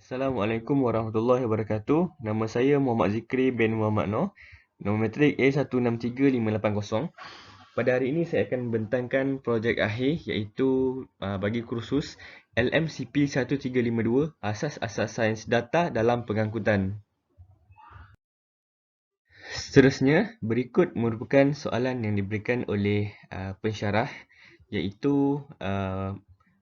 Assalamualaikum warahmatullahi wabarakatuh. Nama saya Muhammad Zikri bin Muhammad Noor. Nombor matrik A163580. Pada hari ini saya akan membentangkan projek akhir iaitu bagi kursus LMCP 1352 Asas-asas Sains Data dalam Pengangkutan. Seterusnya, berikut merupakan soalan yang diberikan oleh pensyarah iaitu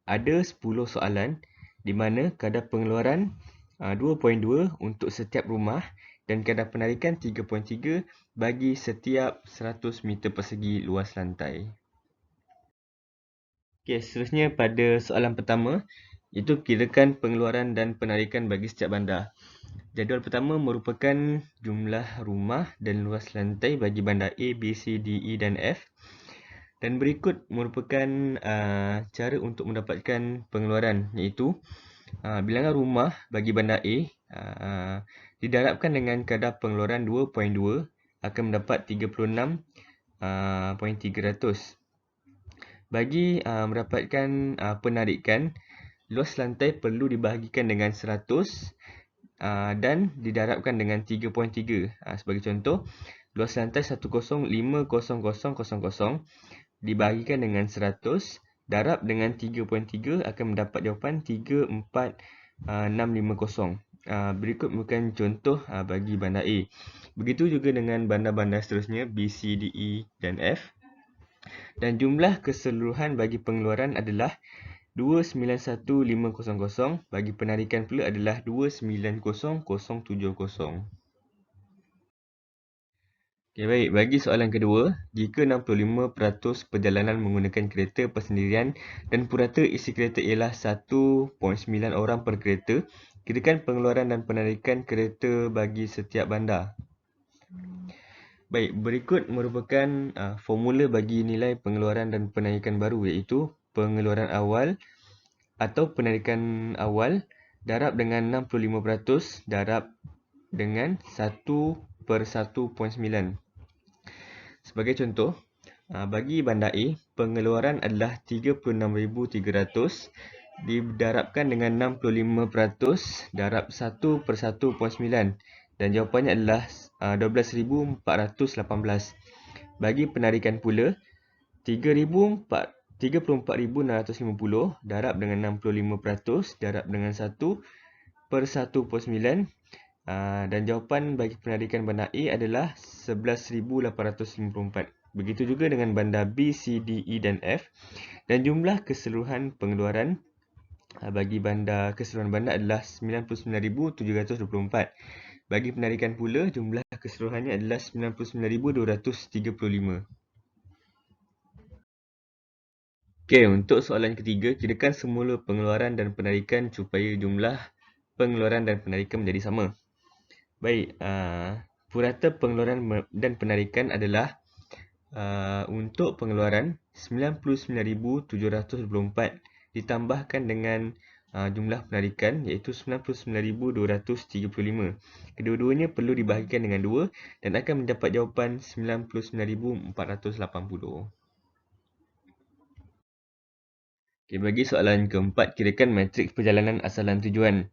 ada 10 soalan di mana kadar pengeluaran 2.2 untuk setiap rumah dan kadar penarikan 3.3 bagi setiap 100 meter persegi luas lantai. Okey, seterusnya pada soalan pertama iaitu kirakan pengeluaran dan penarikan bagi setiap bandar. Jadual pertama merupakan jumlah rumah dan luas lantai bagi bandar A, B, C, D, E dan F. Dan berikut merupakan cara untuk mendapatkan pengeluaran iaitu bilangan rumah bagi bandar A didarabkan dengan kadar pengeluaran 2.2 akan mendapat 36.300. Bagi mendapatkan penarikan, luas lantai perlu dibahagikan dengan 100 dan didarabkan dengan 3.3. Sebagai contoh, luas lantai 10500000 dibahagikan dengan 100 darab dengan 3.3 akan mendapat jawapan 34650. Berikut bukan contoh bagi bandar A. Begitu juga dengan bandar-bandar seterusnya B, C, D, E dan F. Dan jumlah keseluruhan bagi pengeluaran adalah 291500, bagi penarikan pula adalah 290070. Okay, baik. Bagi soalan kedua, jika 65% perjalanan menggunakan kereta persendirian dan purata isi kereta ialah 1.9 orang per kereta, kirakan pengeluaran dan penarikan kereta bagi setiap bandar. Baik, berikut merupakan formula bagi nilai pengeluaran dan penarikan baru iaitu pengeluaran awal atau penarikan awal darab dengan 65% darab dengan 1/1.9. Sebagai contoh, bagi bandar A, pengeluaran adalah 36,300 didarabkan dengan 65% darab 1/1.9 dan jawapannya adalah 12,418. Bagi penarikan pula, 34,650 darab dengan 65% darab dengan 1/1.9 dan jawapan bagi penarikan bandar A adalah 11,854. Begitu juga dengan bandar B, C, D, E dan F. Dan jumlah keseluruhan pengeluaran bagi keseluruhan bandar adalah 99,724. Bagi penarikan pula, jumlah keseluruhannya adalah 99,235. Okey, untuk soalan ketiga, kirakan semula pengeluaran dan penarikan supaya jumlah pengeluaran dan penarikan menjadi sama. Baik, purata pengeluaran dan penarikan adalah untuk pengeluaran 99,724 ditambahkan dengan jumlah penarikan iaitu 99,235. Kedua-duanya perlu dibahagikan dengan 2 dan akan mendapat jawapan 99,480. Okay, bagi soalan keempat, kirakan matriks perjalanan asalan tujuan.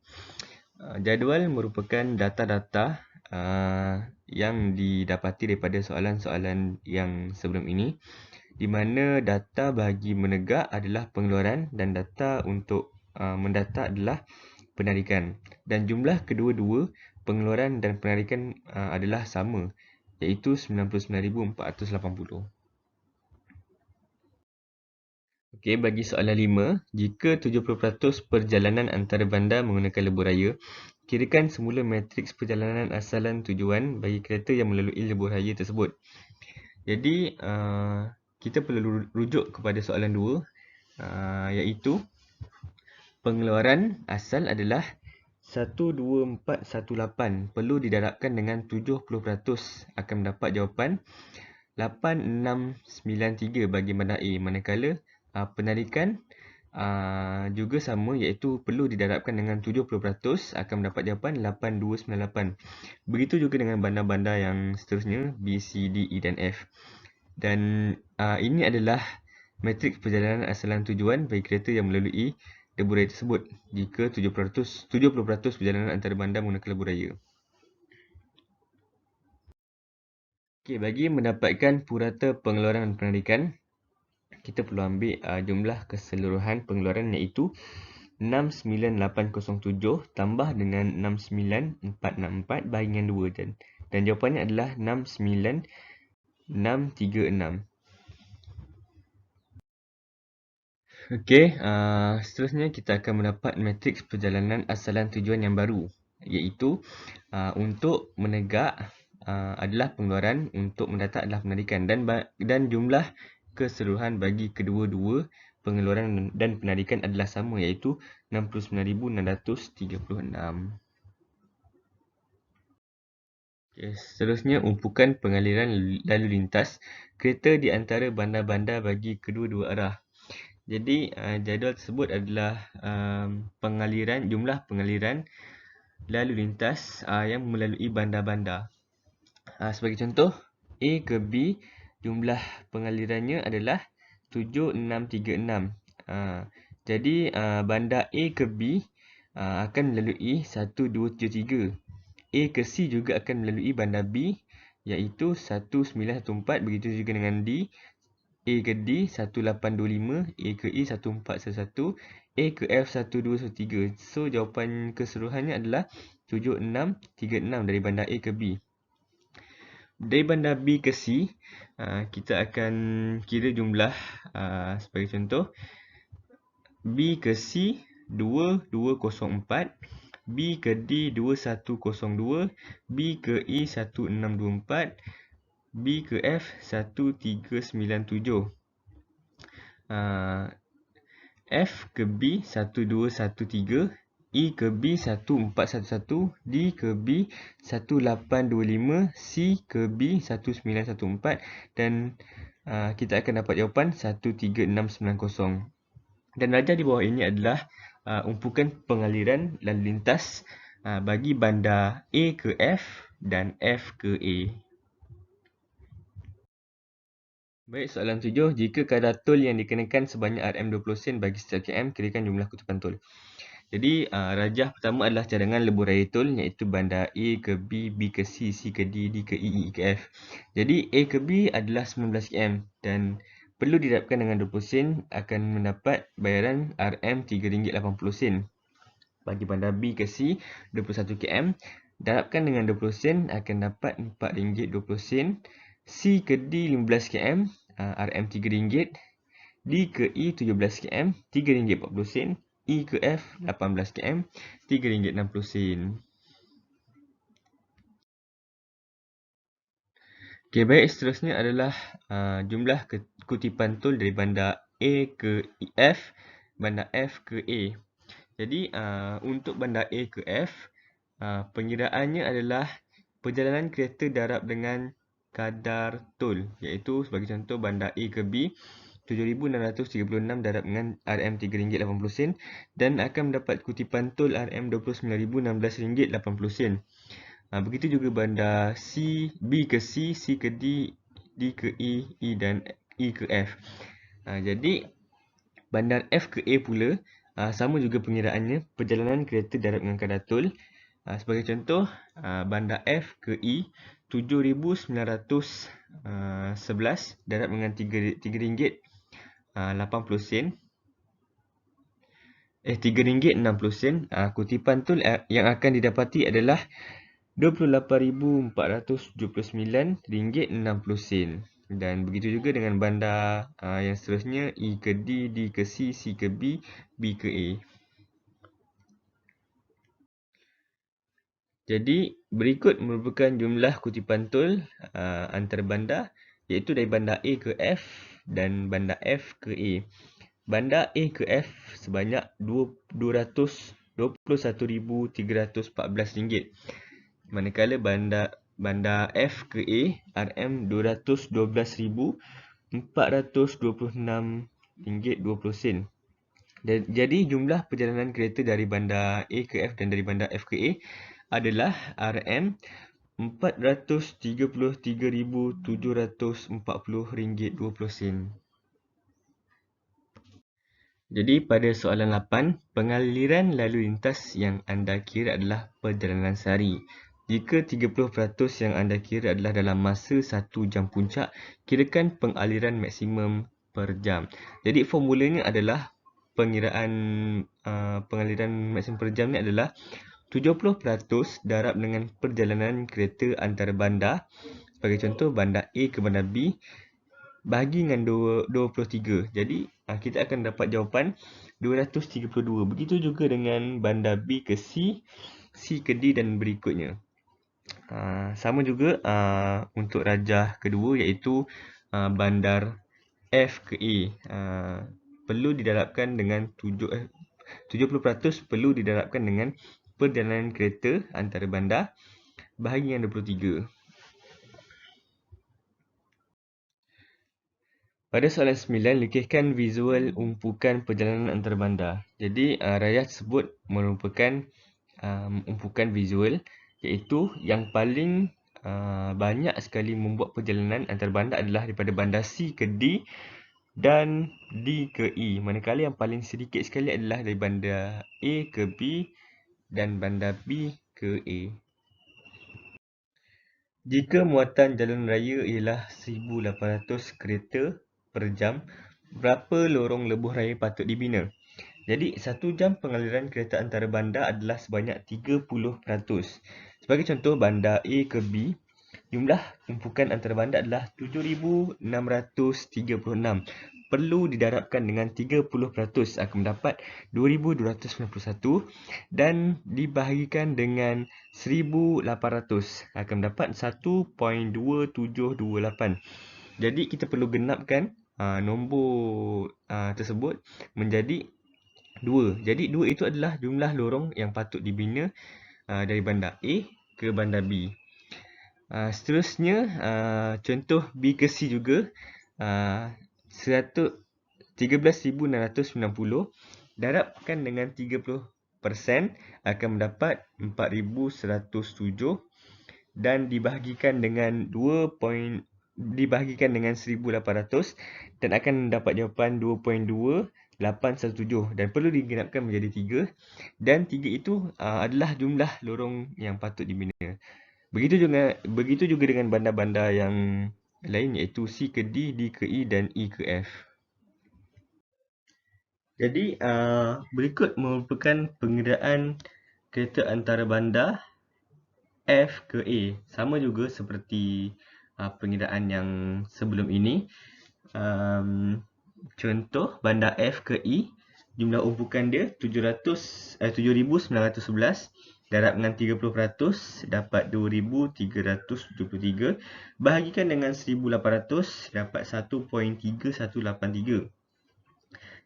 Jadual merupakan data-data yang didapati daripada soalan-soalan yang sebelum ini, di mana data bagi menegak adalah pengeluaran dan data untuk mendata adalah penarikan. Dan jumlah kedua-dua pengeluaran dan penarikan adalah sama, iaitu 99,480. Okey, bagi soalan 5, jika 70% perjalanan antara bandar menggunakan lebuh raya, kirakan semula matriks perjalanan asalan tujuan bagi kereta yang melalui lebuh raya tersebut. Jadi, kita perlu rujuk kepada soalan 2, iaitu pengeluaran asal adalah 12418 perlu didarabkan dengan 70% akan mendapat jawapan 8693 bagi bandar A, manakala penarikan juga sama iaitu perlu didarabkan dengan 70% akan mendapat jawapan 8298. Begitu juga dengan bandar-bandar yang seterusnya B, C, D, E dan F. Dan ini adalah matriks perjalanan asalan tujuan bagi kereta yang melalui lebuh raya tersebut jika 70% perjalanan antara bandar menggunakan lebuh raya. Okey, bagi mendapatkan purata pengeluaran dan penarikan, kita perlu ambil jumlah keseluruhan pengeluaran iaitu 69807 tambah dengan 69464 bahagi dengan 2 dan jawapannya adalah 69636. Okey, seterusnya kita akan mendapat matriks perjalanan asalan tujuan yang baru iaitu untuk menegak adalah pengeluaran, untuk mendatak adalah penarikan dan jumlah keseluruhan bagi kedua-dua pengeluaran dan penarikan adalah sama iaitu 69636. Okay, seterusnya umpukan pengaliran lalu lintas kereta di antara bandar-bandar bagi kedua-dua arah. Jadi jadual tersebut adalah jumlah pengaliran lalu lintas yang melalui bandar-bandar. Sebagai contoh, A ke B, jumlah pengalirannya adalah 7636. Jadi bandar A ke B akan melalui 1273. A ke C juga akan melalui bandar B iaitu 1914, begitu juga dengan D. A ke D 1825, A ke E 1411, A ke F 1213. So jawapan keseluruhannya adalah 7636 dari bandar A ke B. Dari bandar B ke C, kita akan kira jumlah sebagai contoh B ke C 2204, B ke D 2102, B ke E 1624, B ke F 1397. F ke B 1213, E ke B 1411, D ke B 1825, C ke B 1914 dan kita akan dapat jawapan 13690. Dan darjah di bawah ini adalah umpukan pengaliran lalu lintas bagi bandar A ke F dan F ke A. Baik, soalan 7. Jika kadar tol yang dikenakan sebanyak RM20 sen bagi setiap km, kirakan jumlah kutipan tol. Jadi, rajah pertama adalah cadangan lebuh raya tol iaitu bandar A ke B, B ke C, C ke D, D ke E, E ke F. Jadi, A ke B adalah 19 km dan perlu didapatkan dengan 20 sen akan mendapat bayaran RM3.80. Bagi bandar B ke C 21 km, darabkan dengan 20 sen akan dapat RM4.20. C ke D 15 km, RM3, D ke E 17 km, RM3.40. E ke F 18 km, RM3.60. Okey, baik, seterusnya adalah jumlah kutipan tol dari bandar A ke F, bandar F ke A. Jadi untuk bandar A ke F, pengiraannya adalah perjalanan kereta darab dengan kadar tol iaitu sebagai contoh bandar A ke B 7636 darab dengan RM3.80 dan akan mendapat kutipan tol RM29.016.80. Begitu juga bandar B ke C, C ke D, D ke E, E dan E ke F. Jadi bandar F ke A pula sama juga pengiraannya, perjalanan kereta darab dengan kadar tol. Sebagai contoh, bandar F ke E 7,911 darab dengan RM3.80. RM3.60. Kutipan tol yang akan didapati adalah RM28,479.60. Dan begitu juga dengan bandar yang seterusnya, E ke D, D ke C, C ke B, B ke A. Jadi berikut merupakan jumlah kutipan tol antara bandar iaitu dari bandar A ke F dan bandar F ke A. Bandar A ke F sebanyak RM221,314. Manakala bandar F ke A RM212,426.20. Jadi jumlah perjalanan kereta dari bandar A ke F dan dari bandar F ke A adalah RM433,740.20. Jadi pada soalan 8, pengaliran lalu lintas yang anda kira adalah perjalanan sehari. Jika 30% yang anda kira adalah dalam masa 1 jam puncak, kirakan pengaliran maksimum per jam. Jadi formulanya adalah pengaliran maksimum per jam ni adalah 70% darab dengan perjalanan kereta antara bandar. Sebagai contoh, bandar A ke bandar B bahagi dengan 23. Jadi, kita akan dapat jawapan 232. Begitu juga dengan bandar B ke C, C ke D dan berikutnya. Sama juga untuk rajah kedua iaitu bandar F ke A. Perlu didarabkan dengan 70% perlu didarabkan dengan perjalanan kereta antara bandar bahagi dengan 23. Pada soalan 9, lukiskan visual umpukan perjalanan antara bandar. Jadi, rayah tersebut merupakan umpukan visual iaitu yang paling banyak sekali membuat perjalanan antara bandar adalah daripada bandar C ke D dan D ke E. Manakala yang paling sedikit sekali adalah dari bandar A ke B dan bandar B ke A. Jika muatan jalan raya ialah 1,800 kereta per jam, berapa lorong lebuh raya patut dibina? Jadi, 1 jam pengaliran kereta antara bandar adalah sebanyak 30%. Sebagai contoh, bandar A ke B, jumlah umpukan antara bandar adalah 7,636. Perlu didarabkan dengan 30% akan mendapat 2,291 dan dibahagikan dengan 1,800 akan mendapat 1.2728. Jadi kita perlu genapkan nombor tersebut menjadi 2. Jadi 2 itu adalah jumlah lorong yang patut dibina dari bandar A ke bandar B. Seterusnya, contoh B ke C juga, 13,690 darabkan dengan 30% akan mendapat 4,107 dan dibahagikan dengan 1,800 dan akan mendapat jawapan 2.2817 dan perlu digenapkan menjadi 3 dan 3 itu adalah jumlah lorong yang patut dibina. Begitu juga dengan bandar-bandar yang lain iaitu C ke D, D ke E dan E ke F. Jadi berikut merupakan pengiraan kereta antara bandar F ke A. Sama juga seperti pengiraan yang sebelum ini. Contoh bandar F ke E, jumlah umpukan dia 7,911 darab dengan 30% dapat 2,373 bahagikan dengan 1,800 dapat 1.3183.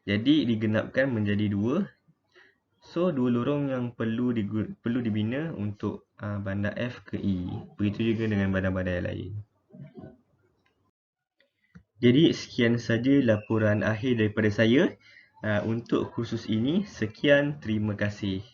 Jadi digenapkan menjadi 2. So, 2 lorong yang perlu dibina untuk bandar F ke E. Begitu juga dengan bandar-bandar yang lain. Jadi, sekian saja laporan akhir daripada saya. Untuk khusus ini, sekian, terima kasih.